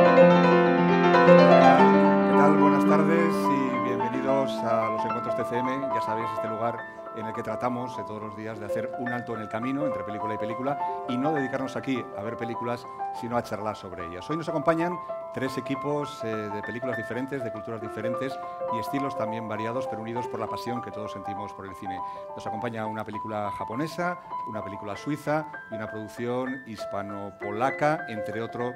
¿Qué tal? Buenas tardes y bienvenidos a los encuentros TCM. Ya sabéis, este lugar en el que tratamos todos los días de hacer un alto en el camino entre película y película y no dedicarnos aquí a ver películas, sino a charlar sobre ellas. Hoy nos acompañan tres equipos de películas diferentes, de culturas diferentes y estilos también variados, pero unidos por la pasión que todos sentimos por el cine. Nos acompaña una película japonesa, una película suiza y una producción hispano-polaca, entre otros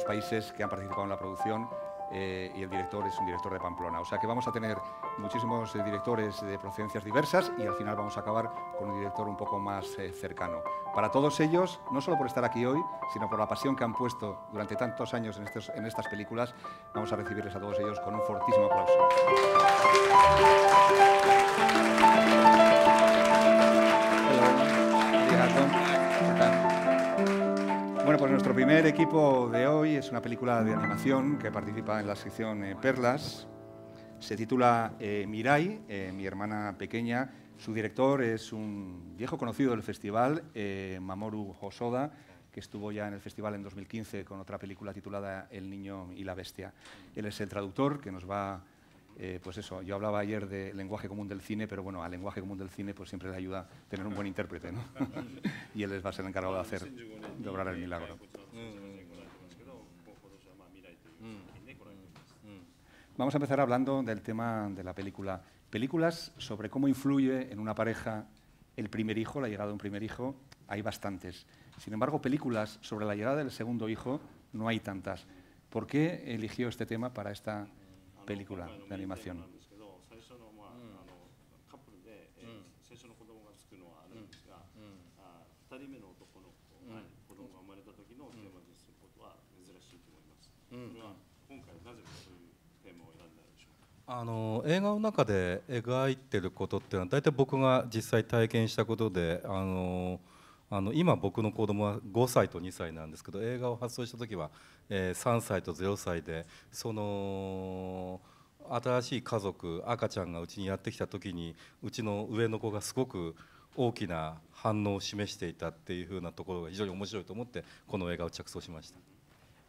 países que han participado en la producción. Y el director es un director de Pamplona. O sea que vamos a tener muchísimos directores de procedencias diversas y al final vamos a acabar con un director un poco más cercano. Para todos ellos, no solo por estar aquí hoy, sino por la pasión que han puesto durante tantos años en estas películas, vamos a recibirles a todos ellos con un fortísimo aplauso. Bueno, pues nuestro primer equipo de hoy es una película de animación que participa en la sección Perlas. Se titula Mirai, mi hermana pequeña. Su director es un viejo conocido del festival, Mamoru Hosoda, que estuvo ya en el festival en 2015 con otra película titulada El niño y la bestia. Él es el traductor que nos va... pues eso, yo hablaba ayer de lenguaje común del cine, pero bueno, al lenguaje común del cine pues siempre le ayuda tener un buen intérprete, ¿no? Y él les va a ser el encargado de obrar el milagro. Vamos a empezar hablando del tema de la película. Películas sobre cómo influye en una pareja el primer hijo, la llegada de un primer hijo, hay bastantes. Sin embargo, películas sobre la llegada del segundo hijo no hay tantas. ¿Por qué eligió este tema para esta película de animación? 映画の中で描いてることっていうのは大体僕が実際体験したことで、今僕の子供は5歳と2歳なんですけど、映画を発送した時は、3歳と0歳で、その新しい家族、赤ちゃんがうちにやってきた時にうちの上の子がすごく大きな反応を示していたっていう風なところが非常に面白いと思ってこの映画を着想しました。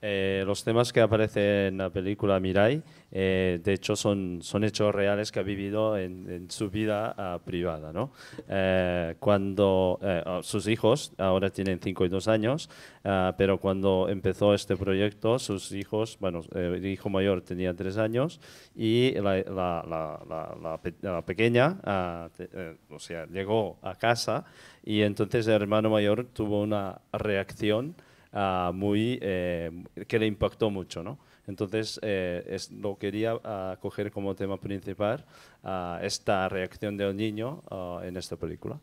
Los temas que aparecen en la película Mirai, de hecho, son hechos reales que ha vivido en su vida privada, ¿no? Cuando sus hijos ahora tienen 5 y 2 años, pero cuando empezó este proyecto, sus hijos, bueno, el hijo mayor tenía 3 años y la pequeña, o sea, llegó a casa y entonces el hermano mayor tuvo una reacción que le impactó mucho, ¿no? Entonces lo quería coger como tema principal esta reacción del niño en esta película.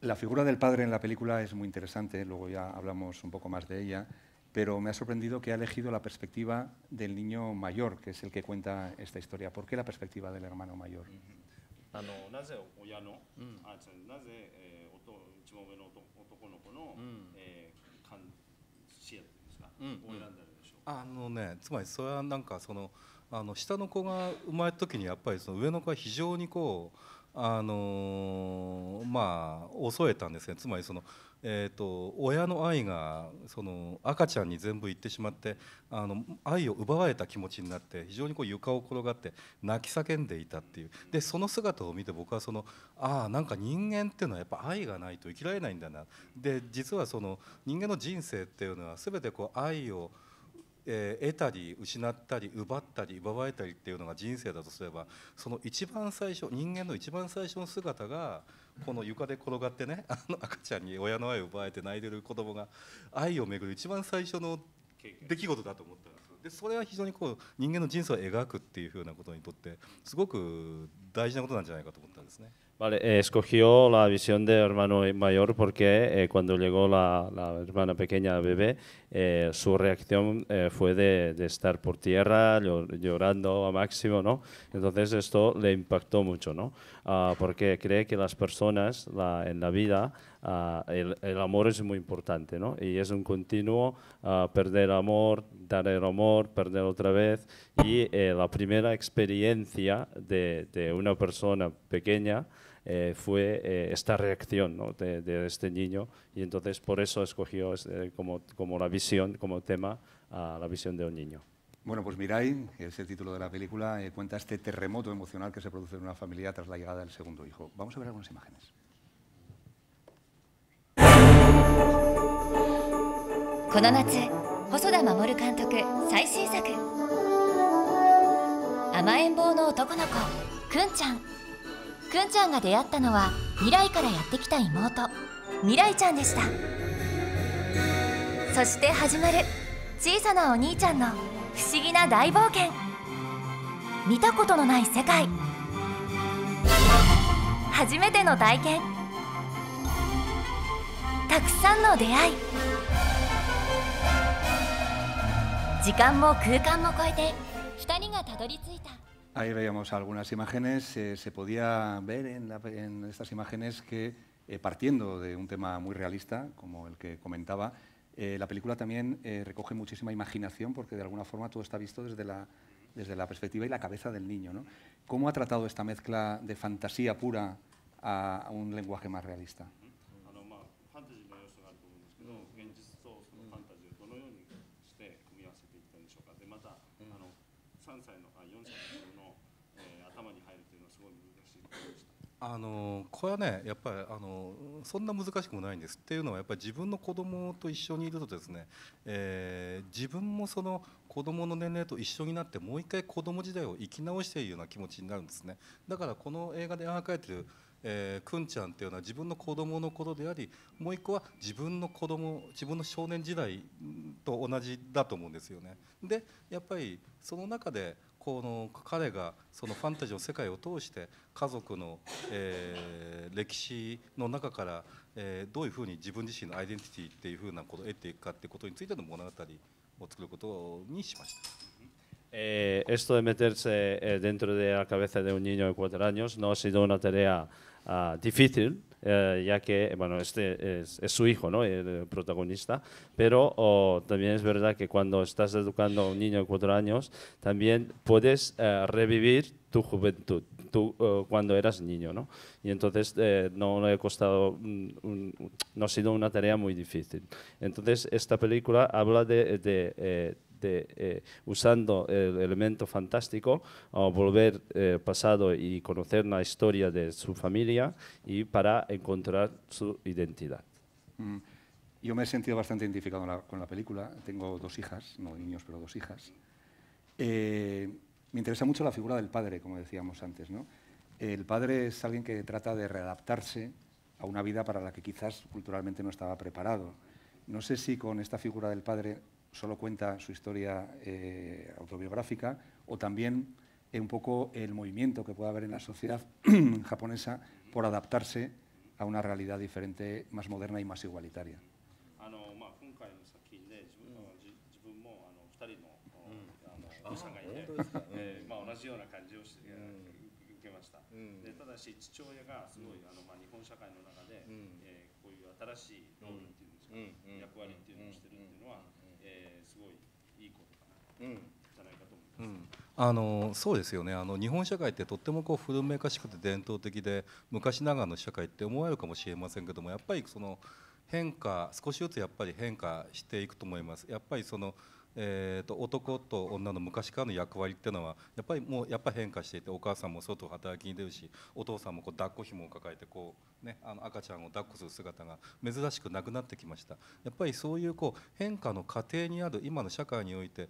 La figura del padre en la película es muy interesante, luego ya hablamos un poco más de ella, pero me ha sorprendido que ha elegido la perspectiva del niño mayor, que es el que cuenta esta historia. ¿Por qué la perspectiva del hermano mayor? Mm. つまりそれはなんかその下の子が生まれた時にやっぱりその上の子は非常にこうまあ恐れたんですね。つまりその親の愛がその赤ちゃんに全部いってしまって愛を奪われた気持ちになって非常にこう床を転がって泣き叫んでいたっていう。でその姿を見て僕はなんか人間っていうのはやっぱ愛がないと生きられないんだな。で実はその人間の人生っていうのは全てこう愛を得たり失ったり奪ったり奪われたりっていうのが人生だとすれば、その一番最初、人間の一番最初の姿がこの床で転がってね、赤ちゃんに親の愛を奪われて泣いてる子供が愛をめぐる一番最初の出来事だと思ったんです。でそれは非常にこう人間の人生を描くっていうふうなことにとってすごく大事なことなんじゃないかと思ったんですね。Vale, escogió la visión del hermano mayor porque cuando llegó la hermana pequeña bebé, su reacción fue de estar por tierra llorando a máximo, ¿no? Entonces esto le impactó mucho, ¿no? Porque cree que las personas en la vida, el amor es muy importante, ¿no? Y es un continuo perder amor, dar el amor, perder otra vez. Y la primera experiencia de una persona pequeña fue esta reacción, ¿no? de este niño, y entonces por eso escogió como la visión, como tema a la visión de un niño. Bueno, pues Mirai, que es el título de la película, cuenta este terremoto emocional que se produce en una familia tras la llegada del segundo hijo. Vamos a ver algunas imágenes. この夏、細田守監督最新作。甘えん坊の男の子、くんちゃん。くんちゃんが出会ったのは未来からやってきた妹、未来ちゃんでした。そして始まる小さなお兄ちゃんの不思議な大冒険。見たことのない世界、初めての体験、たくさんの出会い、時間も空間も超えて2人がたどり着いた。 Ahí veíamos algunas imágenes. Se podía ver en estas imágenes que, partiendo de un tema muy realista, como el que comentaba, la película también recoge muchísima imaginación, porque de alguna forma todo está visto desde la perspectiva y la cabeza del niño, ¿no? ¿Cómo ha tratado esta mezcla de fantasía pura a un lenguaje más realista? Mm. これはね、やっぱりそんな難しくもないんです。っていうのはやっぱり自分の子供と一緒にいるとですね、自分もその子供の年齢と一緒になってもう一回子供時代を生き直しているような気持ちになるんですね。だからこの映画で描かれているくんちゃんっていうのは自分の子供の頃であり、もう一個は自分の少年時代と同じだと思うんですよね。でやっぱりその中で彼がそのファンタジーの世界を通して家族の、歴史の中から、どういうふうに自分自身のアイデンティティっていうふうなことを得ていくかっていうことについての物語を作ることにしました。Esto de meterse dentro de la cabeza de un niño de 4 años no ha sido una tarea difícil, ya que bueno, este es su hijo, ¿no? El protagonista, pero también es verdad que cuando estás educando a un niño de 4 años, también puedes revivir tu juventud, cuando eras niño, ¿no? Y entonces no le ha costado, no ha sido una tarea muy difícil. Entonces esta película habla usando el elemento fantástico, volver pasado y conocer la historia de su familia y para encontrar su identidad. Yo me he sentido bastante identificado con la película. Tengo 2 hijas, no niños, pero 2 hijas. Me interesa mucho la figura del padre, como decíamos antes, ¿no? El padre es alguien que trata de readaptarse a una vida para la que quizás culturalmente no estaba preparado. No sé si con esta figura del padre solo cuenta su historia autobiográfica o también un poco el movimiento que puede haber en la sociedad japonesa por adaptarse a una realidad diferente, más moderna y más igualitaria. Mm. そうですよね。日本社会ってとっても古めかしくて伝統的で昔ながらの社会って思われるかもしれませんけども、やっぱりその変化、少しずつやっぱり変化していくと思います。やっぱりその男と女の昔からの役割っていうのはやっぱり変化していて、お母さんも外働きに出るし、お父さんも抱っこ紐を抱えて赤ちゃんを抱っこする姿が珍しくなくなってきました。やっぱりそういう変化の過程にある今の社会において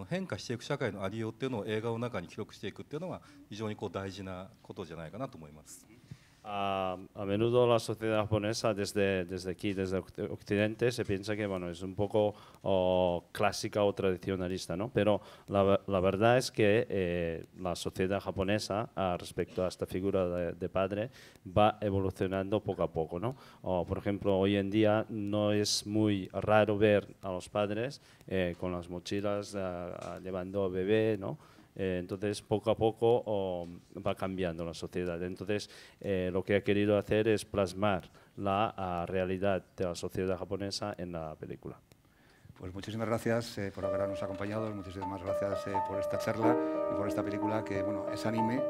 変化していく社会のありようっていうのを映画の中に記録していくっていうのは非常に大事なことじゃないかなと思います。A menudo la sociedad japonesa desde aquí, desde Occidente, se piensa que bueno, es un poco clásica o tradicionalista, ¿no? Pero la verdad es que la sociedad japonesa respecto a esta figura de padre va evolucionando poco a poco, ¿no? Por ejemplo, hoy en día no es muy raro ver a los padres con las mochilas llevando a bebé, ¿no? Entonces, poco a poco va cambiando la sociedad. Entonces, lo que ha querido hacer es plasmar la realidad de la sociedad japonesa en la película. Pues muchísimas gracias por habernos acompañado, muchísimas gracias por esta charla y por esta película que bueno, es anime,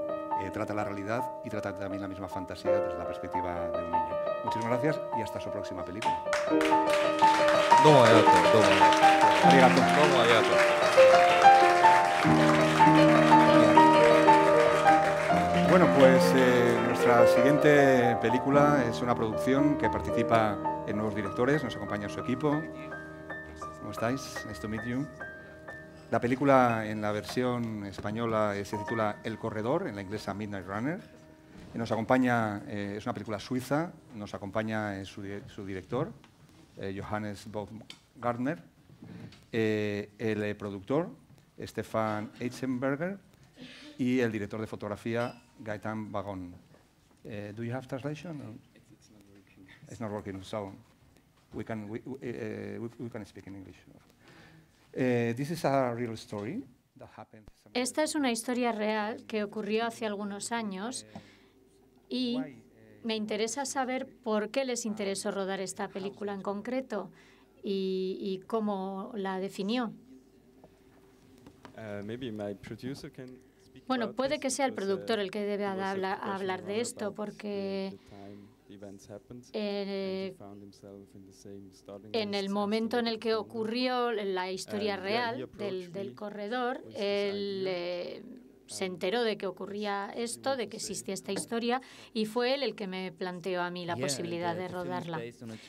trata la realidad y trata también la misma fantasía desde la perspectiva de un niño. Muchísimas gracias y hasta su próxima película. Domo arigato, domo. Arigato. Domo arigato. Bueno, pues nuestra siguiente película es una producción que participa en nuevos directores, nos acompaña su equipo. ¿Cómo estáis? Nice to meet you. La película en la versión española se titula El Corredor, en la inglesa Midnight Runner. Y nos acompaña, es una película suiza, nos acompaña su director, Johannes Baumgartner, el productor, Stefan Eitzenberger, y el director de fotografía, Gaëtan Wagon. Do you have translation? It's not working, so we can speak in English. This is a real story that happened. Esta es una historia real que ocurrió hace algunos años y me interesa saber por qué les interesó rodar esta película en concreto y cómo la definió. Bueno, puede que sea el productor el que debe hablar de esto, porque en el momento en el que ocurrió la historia real del corredor, él se enteró de que ocurría esto, de que existía esta historia, y fue él el que me planteó a mí la posibilidad de rodarla.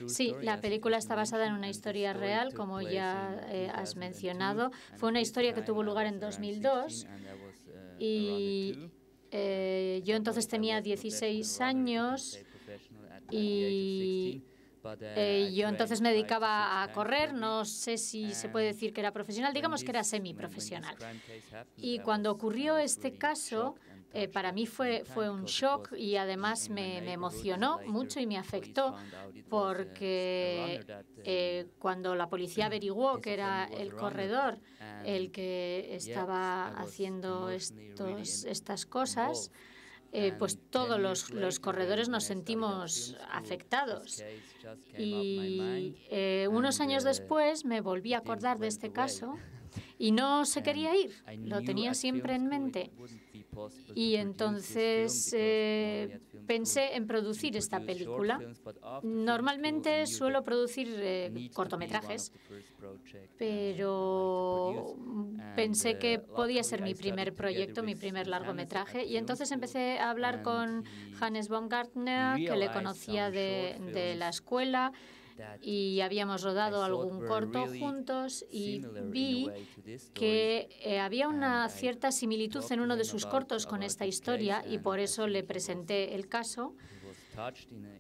Sí, la película está basada en una historia real, como ya has mencionado. Fue una historia que tuvo lugar en 2002 y yo entonces tenía 16 años y yo entonces me dedicaba a correr, no sé si se puede decir que era profesional, digamos que era semiprofesional. Y cuando ocurrió este caso, para mí fue un shock y además me emocionó mucho y me afectó, porque cuando la policía averiguó que era el corredor el que estaba haciendo estas cosas, pues todos los corredores nos sentimos afectados. Y unos años después me volví a acordar de este caso y no se quería ir, lo tenía siempre en mente. Y entonces pensé en producir esta película. Normalmente suelo producir cortometrajes, pero pensé que podía ser mi primer proyecto, mi primer largometraje. Y entonces empecé a hablar con Johannes Baumgartner, que le conocía de la escuela, y habíamos rodado algún corto juntos y vi que había una cierta similitud en uno de sus cortos con esta historia y por eso le presenté el caso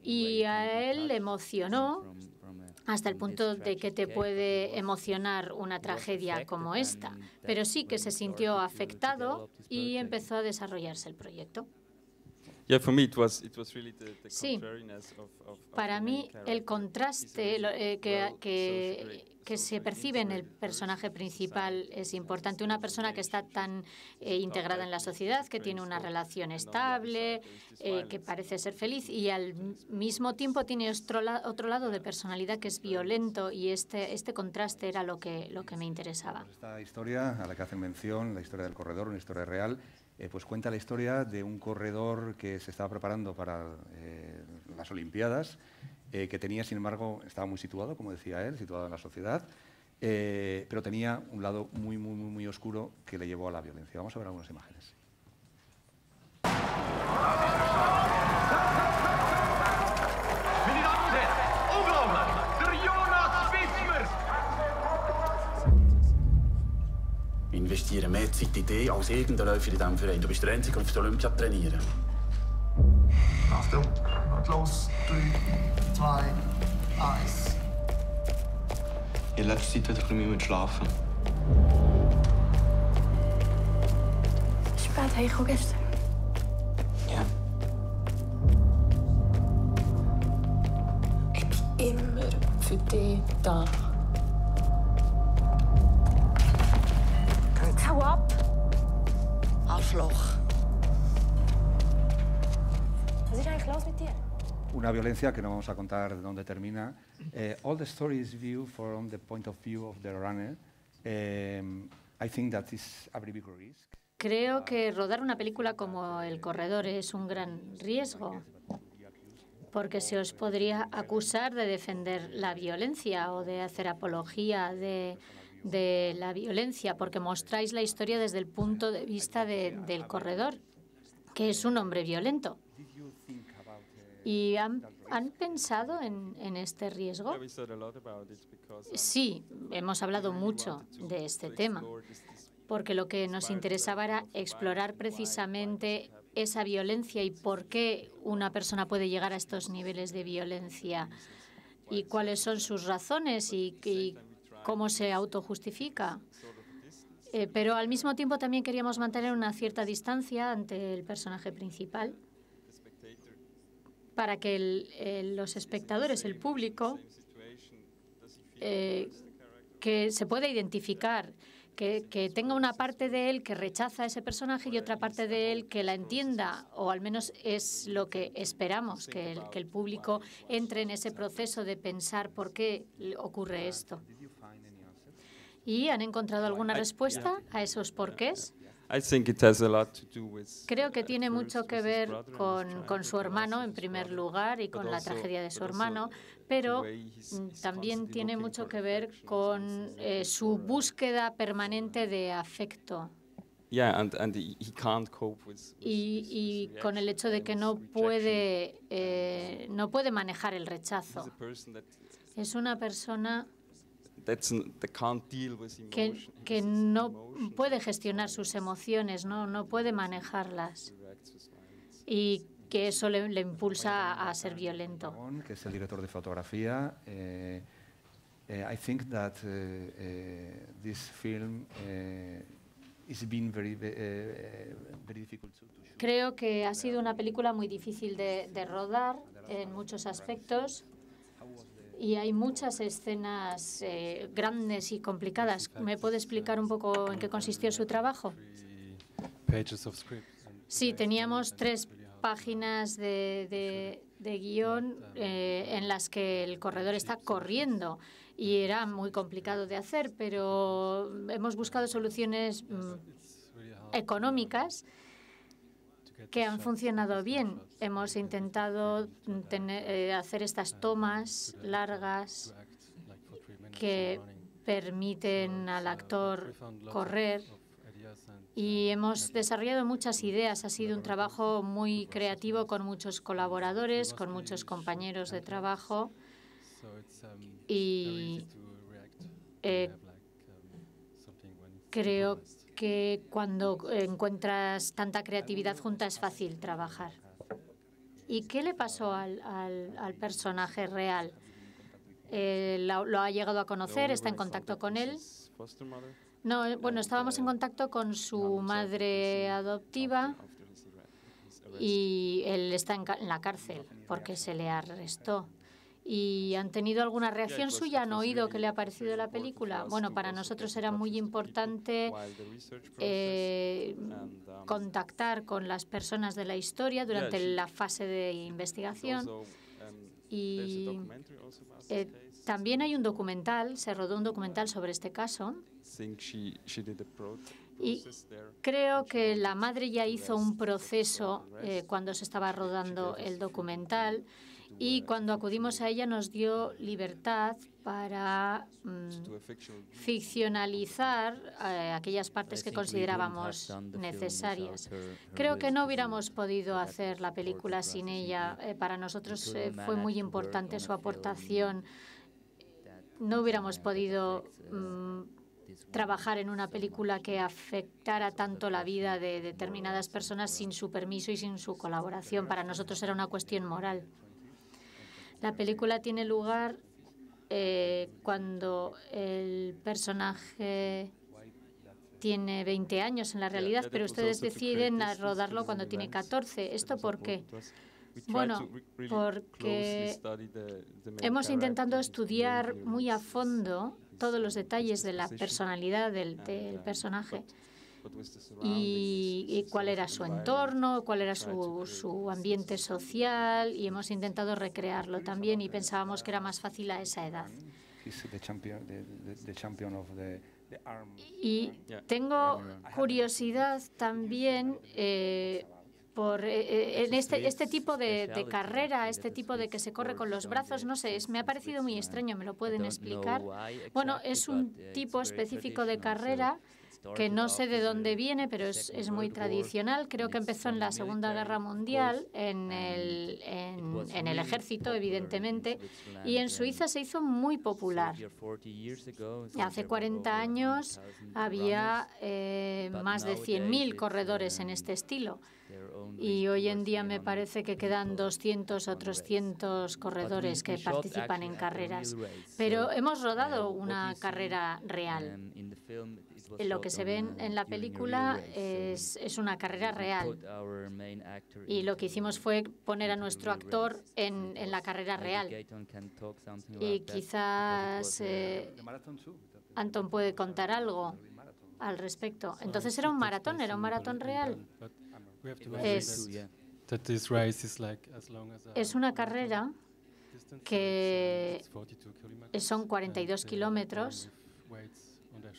y a él le emocionó hasta el punto de que te puede emocionar una tragedia como esta, pero sí que se sintió afectado y empezó a desarrollarse el proyecto. Sí, para mí el contraste que se percibe en el personaje principal es importante. Una persona que está tan integrada en la sociedad, que tiene una relación estable, que parece ser feliz y al mismo tiempo tiene otro lado de personalidad que es violento, y este contraste era lo que me interesaba. Esta historia a la que hacen mención, la historia del corredor, una historia real, pues cuenta la historia de un corredor que se estaba preparando para las Olimpiadas, que tenía, sin embargo, estaba muy situado, como decía él, situado en la sociedad, pero tenía un lado muy oscuro que le llevó a la violencia. Vamos a ver algunas imágenes. Investiere mehr Zeit in dich als irgendein Läufer in diesem Verein. Du bist der Einzige, der auf der Olympia trainieren. Achtung, und los. 3, 2, 1. In letzter Zeit wieder ein bisschen schlafen. Spät heimgekommen gestern. Ja. Ich bin immer für dich da. Hau ab! Arschloch. Was ist eigentlich los mit dir? Una violencia que no vamos a contar de dónde termina. All the story is viewed from the point of view of the runner. I think that is a very big risk. Creo que rodar una película como El Corredor es un gran riesgo. porque se os podría acusar de defender la violencia o de hacer apología de la violencia, porque mostráis la historia desde el punto de vista del corredor, que es un hombre violento. ¿Y han pensado en este riesgo? Sí, hemos hablado mucho de este tema, porque lo que nos interesaba era explorar precisamente esa violencia y por qué una persona puede llegar a estos niveles de violencia y cuáles son sus razones y cómo se autojustifica. Pero al mismo tiempo también queríamos mantener una cierta distancia ante el personaje principal para que los espectadores, el público, que se pueda identificar, que tenga una parte de él que rechaza a ese personaje y otra parte de él que la entienda, o al menos es lo que esperamos, que el público entre en ese proceso de pensar por qué ocurre esto. ¿Y han encontrado alguna respuesta a esos porqués? Creo que tiene mucho que ver con su hermano, en primer lugar, y con la tragedia de su hermano, pero también tiene mucho que ver con su búsqueda permanente de afecto. Y con el hecho de que no puede manejar el rechazo. Es una persona que no puede gestionar sus emociones, no puede manejarlas, y que eso le impulsa a ser violento. Que es el director de fotografía. I think that this film is been very difficult to shoot. Creo que ha sido una película muy difícil de rodar en muchos aspectos. Y hay muchas escenas grandes y complicadas. ¿Me puede explicar un poco en qué consistió su trabajo? Sí, teníamos 3 páginas de guión en las que el corredor está corriendo y era muy complicado de hacer, pero hemos buscado soluciones económicas que han funcionado bien. Hemos intentado hacer estas tomas largas que permiten al actor correr y hemos desarrollado muchas ideas. Ha sido un trabajo muy creativo con muchos colaboradores, con muchos compañeros de trabajo y creo que cuando encuentras tanta creatividad junta es fácil trabajar. ¿Y qué le pasó al personaje real? ¿Lo ha llegado a conocer? ¿Está en contacto con él? No, bueno, estábamos en contacto con su madre adoptiva y él está en la cárcel porque se le arrestó. ¿Y han tenido alguna reacción suya? ¿Han oído qué le ha parecido la película? Bueno, para nosotros era muy importante contactar con las personas de la historia durante la fase de investigación. Y también hay un documental, se rodó un documental sobre este caso. Y creo que la madre ya hizo un proceso cuando se estaba rodando el documental. Y cuando acudimos a ella nos dio libertad para ficcionalizar aquellas partes que considerábamos necesarias. Creo que no hubiéramos podido hacer la película sin ella. Para nosotros fue muy importante su aportación. No hubiéramos podido trabajar en una película que afectara tanto la vida de determinadas personas sin su permiso y sin su colaboración. Para nosotros era una cuestión moral. La película tiene lugar cuando el personaje tiene 20 años en la realidad, pero ustedes deciden rodarlo cuando tiene 14. ¿Esto por qué? Bueno, porque hemos intentado estudiar muy a fondo todos los detalles de la personalidad del personaje. Y cuál era su entorno, cuál era su ambiente social, y hemos intentado recrearlo también y pensábamos que era más fácil a esa edad. Y tengo curiosidad también en este tipo de carrera, este tipo de que se corre con los brazos, no sé, me ha parecido muy extraño, ¿me lo pueden explicar? Bueno, es un tipo específico de carrera que no sé de dónde viene, pero es muy tradicional. Creo que empezó en la Segunda Guerra Mundial, en el ejército, evidentemente, y en Suiza se hizo muy popular. Hace 40 años había más de 100.000 corredores en este estilo. Y hoy en día me parece que quedan 200 o 300 corredores que participan en carreras. Pero hemos rodado una carrera real. Lo que se ve en la película es una carrera real. Y lo que hicimos fue poner a nuestro actor en la carrera real. Y quizás Anton puede contar algo al respecto. Entonces era un maratón real. Es una carrera que son 42 kilómetros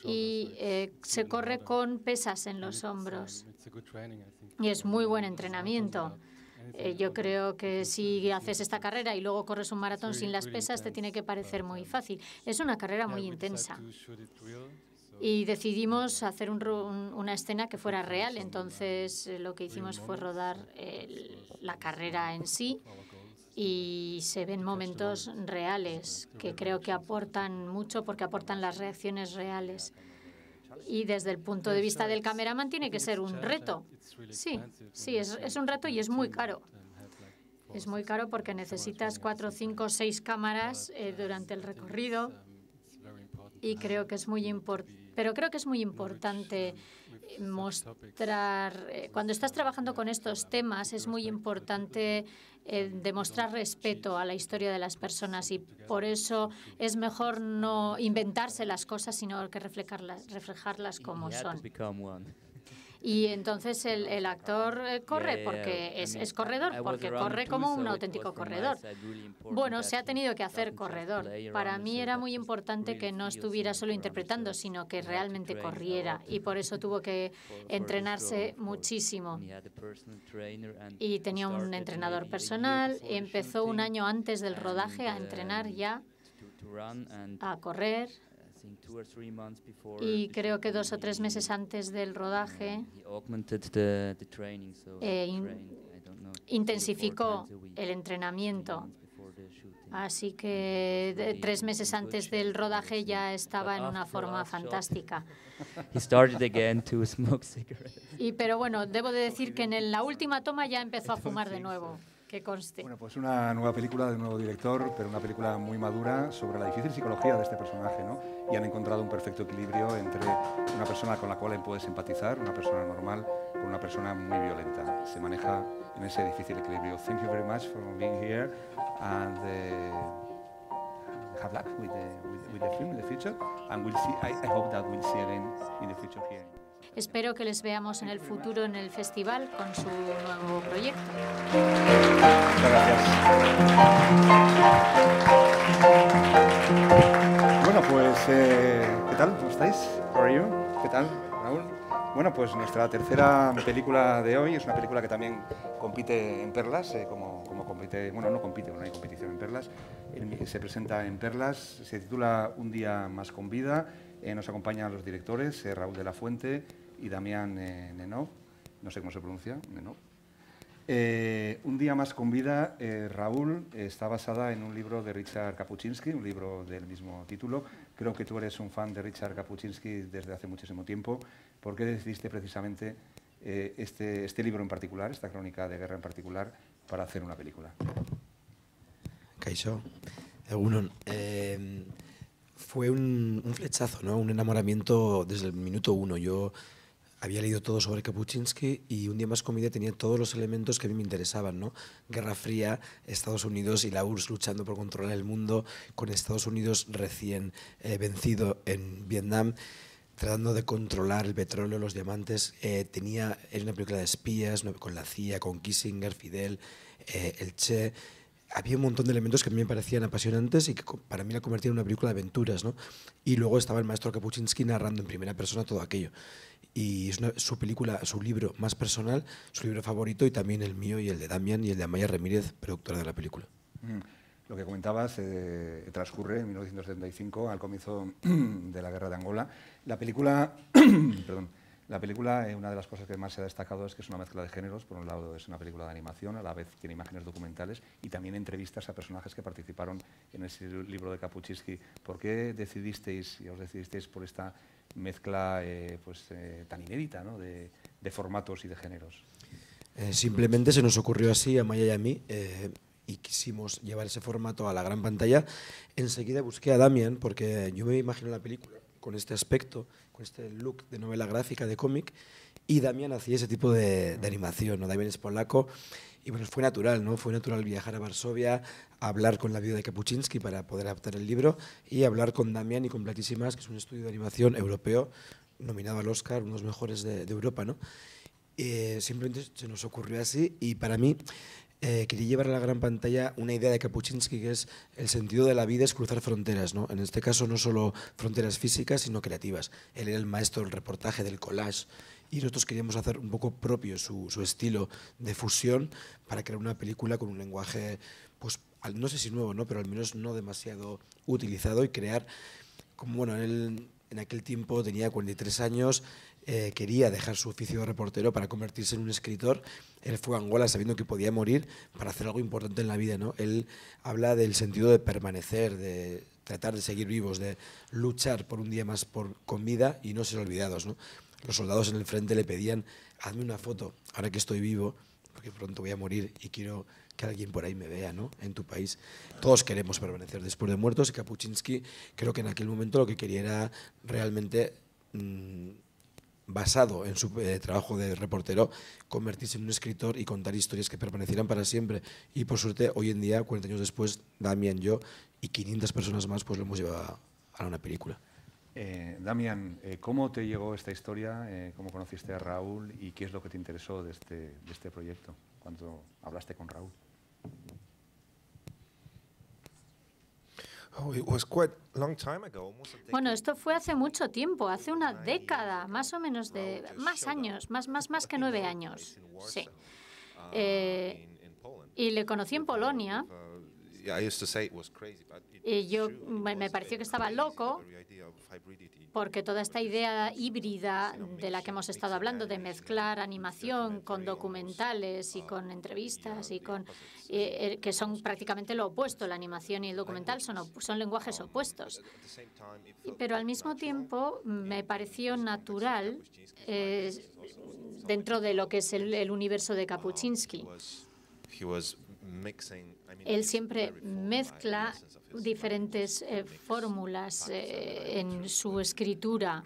y se corre con pesas en los hombros. Y es muy buen entrenamiento. Yo creo que si haces esta carrera y luego corres un maratón sin las pesas, te tiene que parecer muy fácil. Es una carrera muy intensa. Y decidimos hacer una escena que fuera real. Entonces lo que hicimos fue rodar la carrera en sí y se ven momentos reales que creo que aportan mucho porque aportan las reacciones reales. Y desde el punto de vista del cameraman tiene que ser un reto. Sí, es un reto y es muy caro. Es muy caro porque necesitas 4, 5, 6 cámaras durante el recorrido y creo que es muy importante mostrar, cuando estás trabajando con estos temas, es muy importante demostrar respeto a la historia de las personas y por eso es mejor no inventarse las cosas, sino que reflejarlas como son. Y entonces el actor corre porque es corredor, porque corre como un auténtico corredor. Bueno, se ha tenido que hacer corredor. Para mí era muy importante que no estuviera solo interpretando, sino que realmente corriera. Y por eso tuvo que entrenarse muchísimo. Y tenía un entrenador personal. Empezó un año antes del rodaje a entrenar ya, a correr. Y creo que 2 o 3 meses antes del rodaje intensificó el entrenamiento. Así que 3 meses antes del rodaje ya estaba en una forma fantástica. Pero bueno, debo de decir que en la última toma ya empezó a fumar de nuevo. Que conste. Bueno, pues una nueva película de un nuevo director, pero una película muy madura sobre la difícil psicología de este personaje, ¿no? Y han encontrado un perfecto equilibrio entre una persona con la cual puedes empatizar, una persona normal, con una persona muy violenta. Se maneja en ese difícil equilibrio. Thank you very much for being here and have luck with the film in the future. And we'll see. I hope that we'll see again in the future here. Espero que les veamos en el futuro en el festival con su nuevo proyecto. Muchas gracias. Bueno, pues, ¿qué tal? ¿Cómo estáis? How are you? ¿Qué tal, Raúl? Bueno, pues nuestra tercera película de hoy es una película que también compite en Perlas, como compite, bueno, no compite, no hay competición en Perlas, se presenta en Perlas, se titula Un día más con vida, nos acompañan los directores, Raúl de la Fuente y Damián Nenov, no sé cómo se pronuncia, Nenov. Un día más con vida, Raúl, está basada en un libro de Richard Kapuscinski, un libro del mismo título. Creo que tú eres un fan de Richard Kapuscinski desde hace muchísimo tiempo. ¿Por qué decidiste precisamente este libro en particular, esta crónica de guerra en particular, para hacer una película? Kaixo, Egunon. Fue un flechazo, ¿no? Un enamoramiento desde el minuto 1. Yo había leído todo sobre Kapuscinski y Un día más con vida tenía todos los elementos que a mí me interesaban, ¿no? Guerra Fría, Estados Unidos y la URSS luchando por controlar el mundo, con Estados Unidos recién vencido en Vietnam, tratando de controlar el petróleo, los diamantes. Era una película de espías, ¿no? Con la CIA, con Kissinger, Fidel, el Che. Había un montón de elementos que a mí me parecían apasionantes y que para mí la convertían en una película de aventuras, ¿no? Y luego estaba el maestro Kapuscinski narrando en primera persona todo aquello. y es su película, su libro más personal, su libro favorito, y también el mío y el de Damián y el de Amaya Ramírez, productora de la película. Lo que comentabas transcurre en 1975, al comienzo de la guerra de Angola. La película, la película, una de las cosas que más se ha destacado es que es una mezcla de géneros. Por un lado es una película de animación, a la vez tiene imágenes documentales y también entrevistas a personajes que participaron en ese libro de Kapuczynski. ¿Por qué decidisteis por esta mezcla tan inédita, ¿no? de formatos y de géneros? Simplemente se nos ocurrió así a Maya y a mí, y quisimos llevar ese formato a la gran pantalla. Enseguida busqué a Damián, porque yo me imagino la película con este aspecto, con este look de novela gráfica, de cómic, y Damián hacía ese tipo de animación, ¿no? Damián es polaco, y bueno, fue natural, ¿no? Fue natural viajar a Varsovia, a hablar con la vida de Kapuczynski para poder adaptar el libro, y hablar con Damián y con Platísimas, que es un estudio de animación europeo, nominado al Oscar, uno de los mejores de Europa, ¿no? Simplemente se nos ocurrió así, y para mí quería llevar a la gran pantalla una idea de Kapuczynski, que es el sentido de la vida es cruzar fronteras, ¿no? En este caso no solo fronteras físicas, sino creativas. Él era el maestro del reportaje, del collage, y nosotros queríamos hacer un poco propio su estilo de fusión para crear una película con un lenguaje, pues no sé si nuevo, ¿no? Pero al menos no demasiado utilizado, y crear, como bueno, él en aquel tiempo tenía 43 años, quería dejar su oficio de reportero para convertirse en un escritor. Él fue a Angola sabiendo que podía morir para hacer algo importante en la vida, ¿no? Él habla del sentido de permanecer, de tratar de seguir vivos, de luchar por un día más con vida y no ser olvidados, ¿no? Los soldados en el frente le pedían: hazme una foto ahora que estoy vivo, porque pronto voy a morir y quiero que alguien por ahí me vea, ¿no? En tu país. Todos queremos permanecer después de muertos, y Kapuczynski creo que en aquel momento lo que quería era realmente, basado en su trabajo de reportero, convertirse en un escritor y contar historias que permanecieran para siempre. Y por suerte, hoy en día, 40 años después, Damián, yo y 500 personas más, pues lo hemos llevado a una película. Damián, ¿cómo te llegó esta historia? ¿Cómo conociste a Raúl? ¿Y qué es lo que te interesó de este proyecto cuando hablaste con Raúl? Bueno, esto fue hace mucho tiempo, hace una década, más o menos, de más años, más que 9 años. Sí. Y le conocí en Polonia. Y yo me pareció que estaba loco, porque toda esta idea híbrida de la que hemos estado hablando, de mezclar animación con documentales y con entrevistas, y con que son prácticamente lo opuesto, la animación y el documental son lenguajes opuestos. Pero al mismo tiempo me pareció natural dentro de lo que es el universo de Kapuczynski. Él siempre mezcla diferentes fórmulas en su escritura.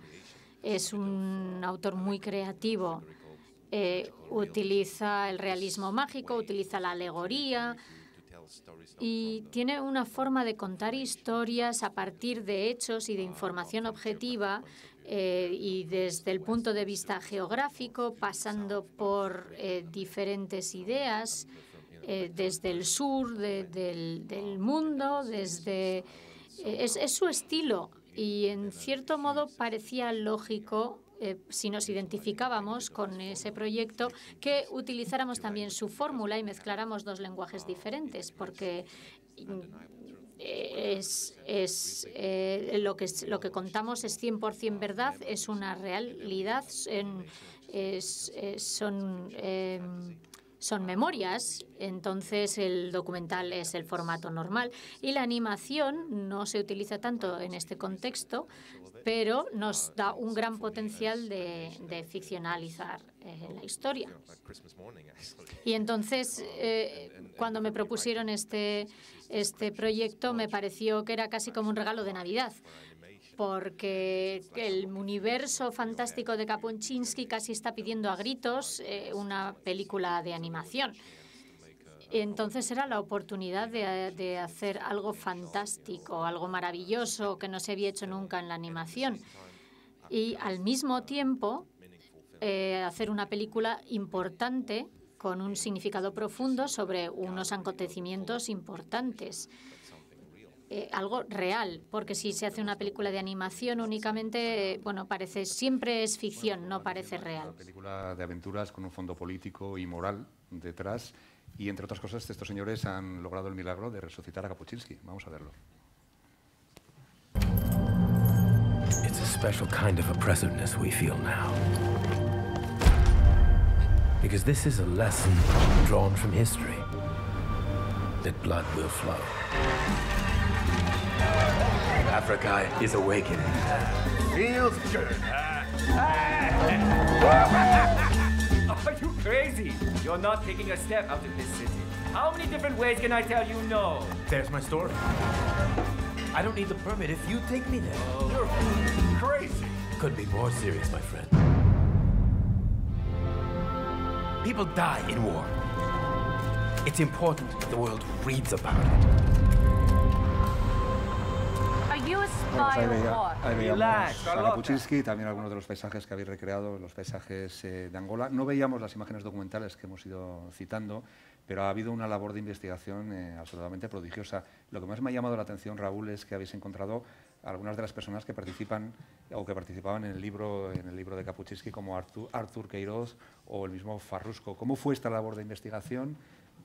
Es un autor muy creativo. Utiliza el realismo mágico, utiliza la alegoría, y tiene una forma de contar historias a partir de hechos y de información objetiva, y desde el punto de vista geográfico, pasando por diferentes ideas, desde el sur del mundo, es su estilo, y en cierto modo parecía lógico, si nos identificábamos con ese proyecto, que utilizáramos también su fórmula y mezcláramos dos lenguajes diferentes, porque lo que contamos es 100% verdad, es una realidad, son memorias. Entonces el documental es el formato normal, y la animación no se utiliza tanto en este contexto, pero nos da un gran potencial de ficcionalizar la historia. Y entonces, cuando me propusieron este proyecto, me pareció que era casi como un regalo de Navidad, porque el universo fantástico de Kapuczynski casi está pidiendo a gritos una película de animación. Entonces era la oportunidad de hacer algo fantástico, algo maravilloso que no se había hecho nunca en la animación, y al mismo tiempo hacer una película importante con un significado profundo sobre unos acontecimientos importantes. algo real, porque si se hace una película de animación únicamente, bueno, parece, siempre es ficción, no parece real. Una película de aventuras con un fondo político y moral detrás, y entre otras cosas estos señores han logrado el milagro de resucitar a Kapuscinski. Vamos a verlo. It's a special kind of oppressiveness we feel now. Because this is a lesson drawn from history, that blood will flow. Africa is awakening. Feels good, Are you crazy? You're not taking a step out of this city. How many different ways can I tell you no? There's my store. I don't need the permit if you take me there. Oh, you're crazy. Could be more serious, my friend. People die in war. It's important the world reads about it. Ahí veíamos a Kapuscinski, también algunos de los paisajes que habéis recreado, los paisajes de Angola. No veíamos las imágenes documentales que hemos ido citando, pero ha habido una labor de investigación absolutamente prodigiosa. Lo que más me ha llamado la atención, Raúl, es que habéis encontrado algunas de las personas que participan o que participaban en el libro de Kapuscinski, como Arthur Queiroz o el mismo Farrusco. ¿Cómo fue esta labor de investigación?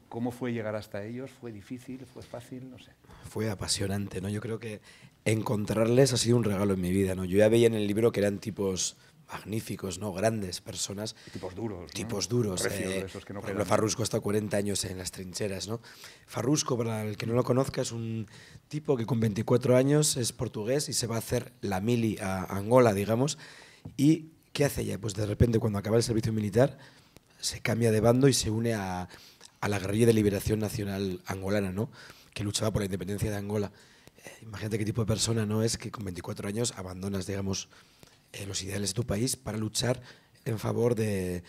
¿Cómo fue llegar hasta ellos? ¿Fue difícil? ¿Fue fácil? No sé. Fue apasionante, ¿no? Yo creo que encontrarles ha sido un regalo en mi vida, ¿no? Yo ya veía en el libro que eran tipos magníficos, ¿no? Grandes personas. Tipos duros, ¿no? Tipos duros. Esos que no por ejemplo, Farrusco ha estado 40 años en las trincheras, ¿no? Farrusco, para el que no lo conozca, es un tipo que con 24 años es portugués y se va a hacer la mili a Angola, digamos. ¿Y qué hace ella? Pues de repente, cuando acaba el servicio militar, se cambia de bando y se une a la guerrilla de liberación nacional angolana, ¿no? Que luchaba por la independencia de Angola. Imagínate qué tipo de persona no es que con 24 años abandonas, digamos, los ideales de tu país para luchar en favor de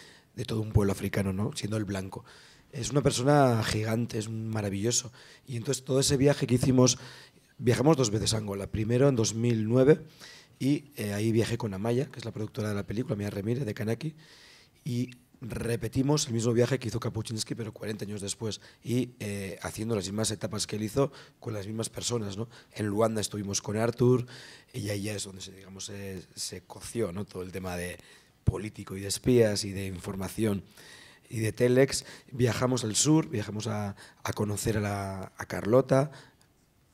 todo un pueblo africano, ¿no? Siendo el blanco. Es una persona gigante, es maravilloso. Y entonces todo ese viaje que hicimos, viajamos 2 veces a Angola. Primero en 2009 y ahí viajé con Amaya, que es la productora de la película, Mía Remírez, de Kanaki, y repetimos el mismo viaje que hizo Kapuscinski, pero 40 años después, y haciendo las mismas etapas que él hizo con las mismas personas, ¿no? En Luanda estuvimos con Arthur, y ahí ya es donde se coció, ¿no? Todo el tema de político y de espías y de información y de Telex. Viajamos al sur, viajamos a conocer a Carlota,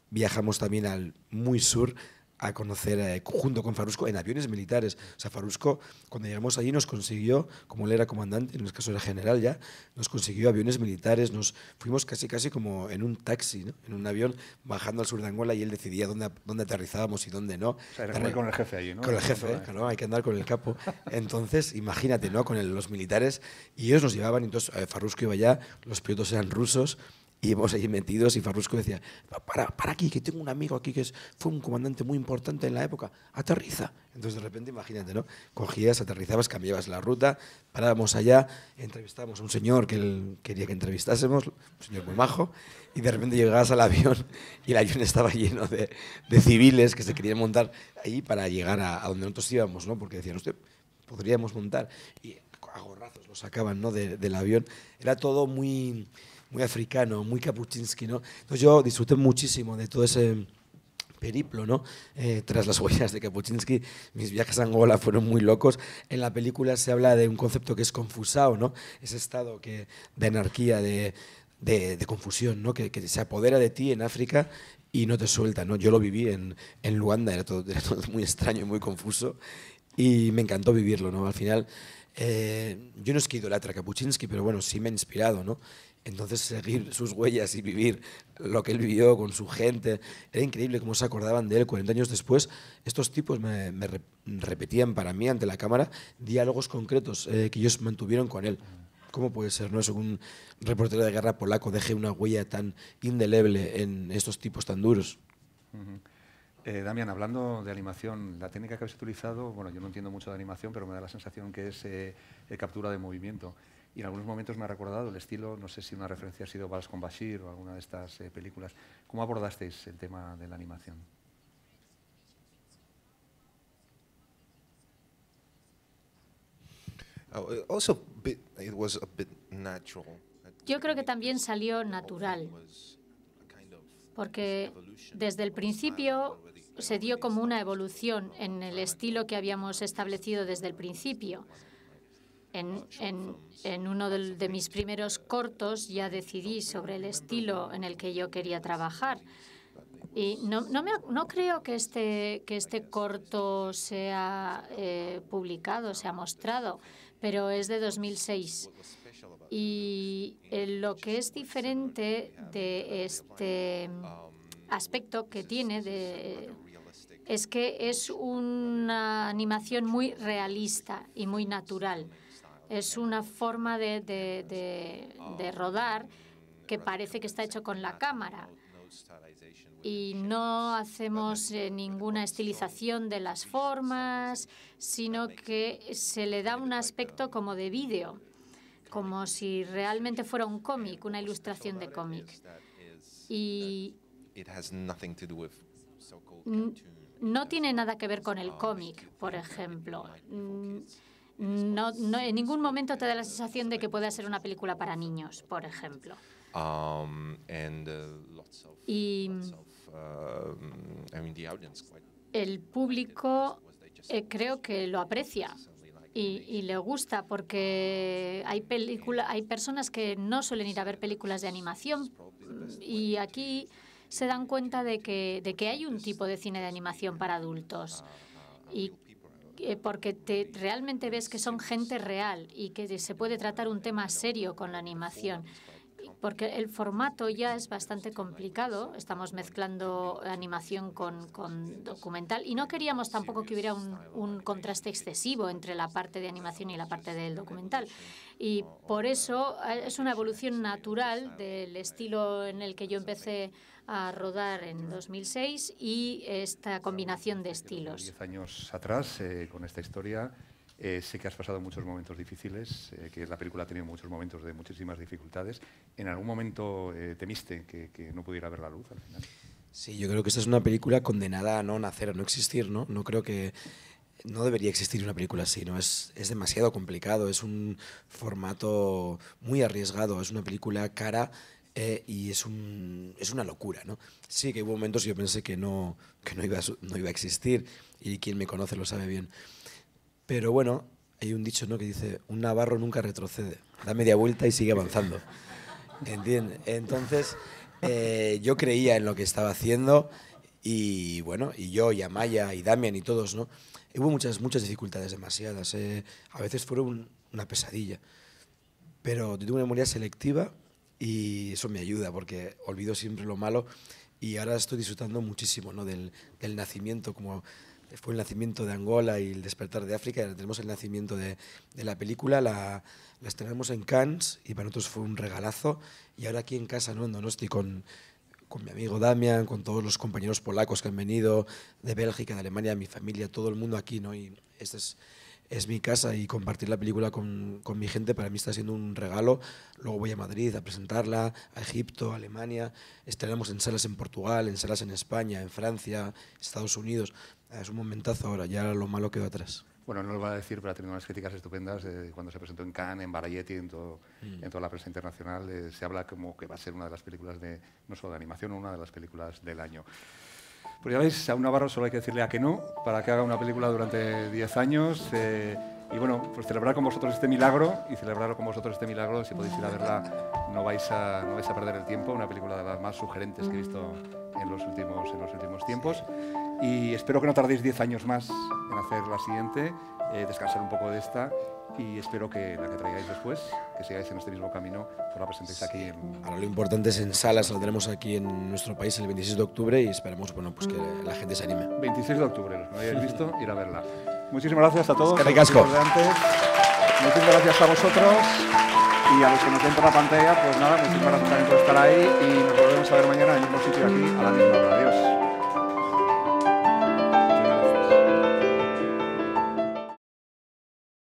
viajamos también al muy sur a conocer junto con Farrusco en aviones militares. O sea, Farrusco, cuando llegamos allí, nos consiguió, como él era comandante, en este caso era general ya, nos consiguió aviones militares, nos fuimos casi como en un taxi, ¿no? En un avión, bajando al sur de Angola, y él decidía dónde aterrizábamos y dónde no. O sea, era como ir con el jefe allí, ¿no? Con el jefe, claro, hay que andar con el capo. Entonces, imagínate, ¿no? Con los militares, y ellos nos llevaban, entonces Farrusco iba allá, los pilotos eran rusos, y íbamos allí metidos, y Farrusco decía, para aquí, que tengo un amigo aquí que fue un comandante muy importante en la época, aterriza. Entonces de repente, imagínate, ¿no? Cogías, aterrizabas, cambiabas la ruta, parábamos allá, entrevistábamos a un señor que él quería que entrevistásemos, un señor muy majo, y de repente llegabas al avión y el avión estaba lleno de civiles que se querían montar ahí para llegar a donde nosotros íbamos, ¿no? Porque decían, usted, podríamos montar, y a gorrazos lo sacaban, ¿no? del avión. Era todo muy africano, muy Kapuscinski, ¿no? Entonces yo disfruté muchísimo de todo ese periplo, ¿no? Tras las huellas de Kapuscinski, mis viajes a Angola fueron muy locos. En la película se habla de un concepto que es confusao, ¿no? Ese estado de anarquía, de confusión, ¿no? Que se apodera de ti en África y no te suelta, ¿no? Yo lo viví en Luanda, era todo muy extraño y muy confuso, y me encantó vivirlo, ¿no? Al final, yo no es que idolatre a Kapuscinski, pero bueno, sí me ha inspirado, ¿no? Entonces seguir sus huellas y vivir lo que él vivió con su gente, era increíble cómo se acordaban de él 40 años después. Estos tipos me repetían para mí ante la cámara diálogos concretos que ellos mantuvieron con él. ¿Cómo puede ser, no? Eso que un reportero de guerra polaco deje una huella tan indeleble en estos tipos tan duros? Damián, hablando de animación, la técnica que habéis utilizado, bueno, yo no entiendo mucho de animación, pero me da la sensación que es captura de movimiento. Y en algunos momentos me ha recordado el estilo, no sé si una referencia ha sido Vals con Bashir o alguna de estas películas. ¿Cómo abordasteis el tema de la animación? Yo creo que también salió natural, porque desde el principio se dio como una evolución en el estilo que habíamos establecido desde el principio. En uno de mis primeros cortos ya decidí sobre el estilo en el que yo quería trabajar. Y no creo que este corto sea publicado, sea mostrado, pero es de 2006. Y lo que es diferente de este aspecto que tiene es que es una animación muy realista y muy natural. Es una forma de rodar que parece que está hecho con la cámara. Y no hacemos ninguna estilización de las formas, sino que se le da un aspecto como de vídeo, como si realmente fuera un cómic, una ilustración de cómic. Y no tiene nada que ver con el cómic, por ejemplo. No, en ningún momento te da la sensación de que pueda ser una película para niños, por ejemplo. Y el público creo que lo aprecia y le gusta, porque hay personas que no suelen ir a ver películas de animación y aquí se dan cuenta de que hay un tipo de cine de animación para adultos y porque realmente ves que son gente real y que se puede tratar un tema serio con la animación. Porque el formato ya es bastante complicado, estamos mezclando animación con documental y no queríamos tampoco que hubiera un contraste excesivo entre la parte de animación y la parte del documental. Y por eso es una evolución natural del estilo en el que yo empecé a rodar en 2006 y esta combinación de estilos. 10 años atrás, con esta historia, sé que has pasado muchos momentos difíciles, que la película ha tenido muchos momentos de muchísimas dificultades. ¿En algún momento temiste que no pudiera ver la luz al final? Sí, yo creo que esta es una película condenada a no nacer, a no existir, ¿no? No creo que... No debería existir una película así, ¿no? Es demasiado complicado, es un formato muy arriesgado, es una película cara y es una locura, ¿no? Sí que hubo momentos que yo pensé que no iba a existir y quien me conoce lo sabe bien. Pero bueno, hay un dicho, ¿no?, que dice, un navarro nunca retrocede, da media vuelta y sigue avanzando. ¿Entiendes? Entonces, yo creía en lo que estaba haciendo y bueno, y yo, y Amaya, y Damian y todos, ¿no? Hubo muchas dificultades, demasiadas. A veces fueron una pesadilla. Pero yo tengo una memoria selectiva y eso me ayuda porque olvido siempre lo malo y ahora estoy disfrutando muchísimo, ¿no?, del nacimiento, como fue el nacimiento de Angola y el despertar de África. Ahora tenemos el nacimiento de la película, la estrenamos en Cannes y para nosotros fue un regalazo. Y ahora aquí en casa, ¿no?, en Donosti, con mi amigo Damian, con todos los compañeros polacos que han venido, de Bélgica, de Alemania, mi familia, todo el mundo aquí, ¿no? Y esta es mi casa y compartir la película con mi gente para mí está siendo un regalo. Luego voy a Madrid a presentarla, a Egipto, a Alemania. Estrenamos en salas en Portugal, en salas en España, en Francia, Estados Unidos. Es un momentazo ahora, ya lo malo quedó atrás. Bueno, no lo voy a decir, pero ha tenido unas críticas estupendas cuando se presentó en Cannes, en Variety, en toda la prensa internacional. Se habla como que va a ser una de las películas no solo de animación, una de las películas del año. Pues ya veis, a un navarro solo hay que decirle a que no, para que haga una película durante 10 años. Y bueno, pues celebrar con vosotros este milagro, y celebrar con vosotros este milagro, si podéis ir a verla, no vais a perder el tiempo. Una película de las más sugerentes que he visto en los últimos tiempos. Y espero que no tardéis 10 años más en hacer la siguiente, descansar un poco de esta, y espero que la que traigáis después, que sigáis en este mismo camino, que la presentéis aquí. Ahora lo importante es en salas, lo tenemos aquí en nuestro país el 26 de octubre y esperemos, bueno, pues que la gente se anime. 26 de octubre, los que no hayáis visto, ir a verla. Muchísimas gracias a todos. ¡Qué ricasco! Muchísimas gracias a vosotros y a los que nos ven por la pantalla, pues nada, muchísimas gracias también por estar ahí y nos volvemos a ver mañana en el mismo sitio aquí a la misma hora. Adiós.